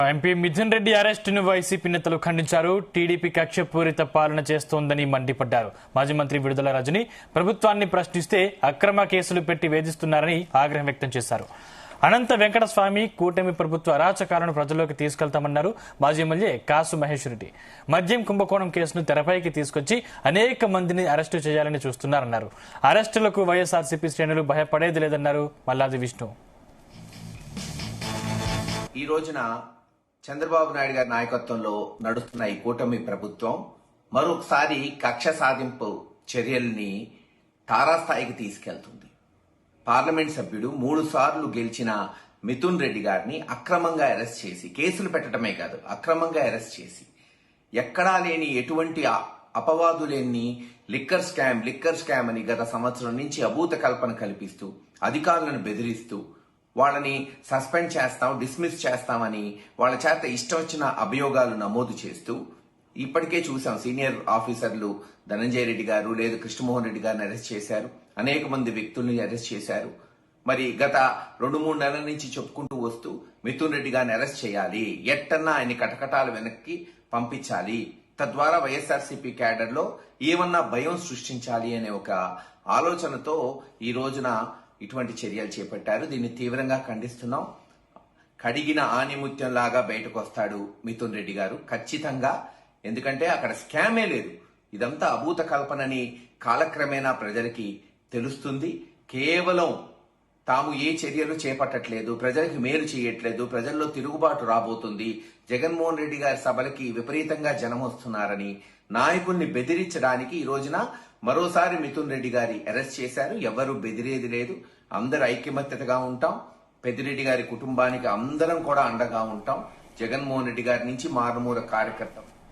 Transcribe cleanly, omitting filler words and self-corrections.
MP Mithun Reddy అరెస్టును YCP నేతలు ఖండించారు. టీడీపీ కక్షపూరిత పాలన చేస్తోందని మండిపడ్డారు. మాజీ మంత్రి విడుదల రజని ప్రభుత్వాన్ని ప్రశ్నిస్తే అక్రమ కేసులు పెట్టి వేధిస్తున్నారని ఆగ్రహం వ్యక్తం చేశారు. అనంత వెంకటస్వామి కూటమి ప్రభుత్వ అరాచకాలను ప్రజల్లోకి తీసుకెళ్తామన్నారు. మాజీ ఎమ్మెల్యే కాసు మహేష్ రెడ్డి మద్యం కుంభకోణం కేసును తెరపైకి తీసుకొచ్చి అనేక మందిని అరెస్టు చేయాలని చూస్తున్నారన్నారు. అరెస్టులకు వైఎస్ఆర్సీపీ శ్రేణులు భయపడేది లేదన్నారు మల్లాది విష్ణు. ఈ రోజున చంద్రబాబు నాయుడు గారి నాయకత్వంలో నడుస్తున్న ఈ కూటమి ప్రభుత్వం మరొకసారి కక్ష సాధింపు చర్యల్ని తారాస్థాయికి తీసుకెళ్తుంది. పార్లమెంట్ సభ్యుడు 3 సార్లు గెలిచిన మిథున్ రెడ్డి గారిని అక్రమంగా అరెస్ట్ చేసి, కేసులు పెట్టడమే కాదు అక్రమంగా అరెస్ట్ చేసి, ఎక్కడా లేని ఎటువంటి అపవాదు లేని లిక్కర్ స్కామ్ అని గత సంవత్సరం నుంచి అభూత కల్పన కల్పిస్తూ అధికారులను బెదిరిస్తూ వాళ్ళని సస్పెండ్ చేస్తాం, డిస్మిస్ చేస్తామని వాళ్ళ చేత ఇష్టం వచ్చిన అభియోగాలు నమోదు చేస్తూ ఇప్పటికే చూసాం. సీనియర్ ఆఫీసర్లు ధనంజయ రెడ్డి గారు లేదు కృష్ణమోహన్ రెడ్డి గారిని అరెస్ట్ చేశారు. అనేక మంది వ్యక్తుల్ని అరెస్ట్ చేశారు. మరి గత 2-3 నెలల నుంచి చెప్పుకుంటూ వస్తూ మిథున్ రెడ్డి గారిని అరెస్ట్ చేయాలి, ఎట్టన్నా ఆయన కటకటాలు వెనక్కి పంపించాలి, తద్వారా వైఎస్ఆర్సీపీ క్యాడర్ లో ఏమన్నా భయం సృష్టించాలి అనే ఒక ఆలోచనతో ఈ రోజున ఇటువంటి చర్యలు చేపట్టారు. దీన్ని తీవ్రంగా ఖండిస్తున్నాం. కడిగిన ఆనిముత్యం లాగా బయటకు వస్తాడు మిథున్ రెడ్డి గారు ఖచ్చితంగా. ఎందుకంటే అక్కడ స్కామే లేదు, ఇదంతా అభూత కల్పనని కాలక్రమేణా ప్రజలకి తెలుస్తుంది. కేవలం తాము ఏ చర్యలు చేపట్టట్లేదు, ప్రజలకి మేలు చేయట్లేదు, ప్రజల్లో తిరుగుబాటు రాబోతుంది, జగన్మోహన్ రెడ్డి గారి సభలకి విపరీతంగా జనం వస్తున్నారని నాయకుల్ని బెదిరించడానికి ఈ రోజున మరోసారి మిథున్ రెడ్డి గారి అరెస్ట్ చేశారు. ఎవరు బెదిరేది లేదు, అందరు ఐక్యమత్యతగా ఉంటాం. పెద్దిరెడ్డి గారి కుటుంబానికి అందరం కూడా అండగా ఉంటాం. జగన్మోహన్ రెడ్డి గారి నుంచి మారుమూల కార్యకర్త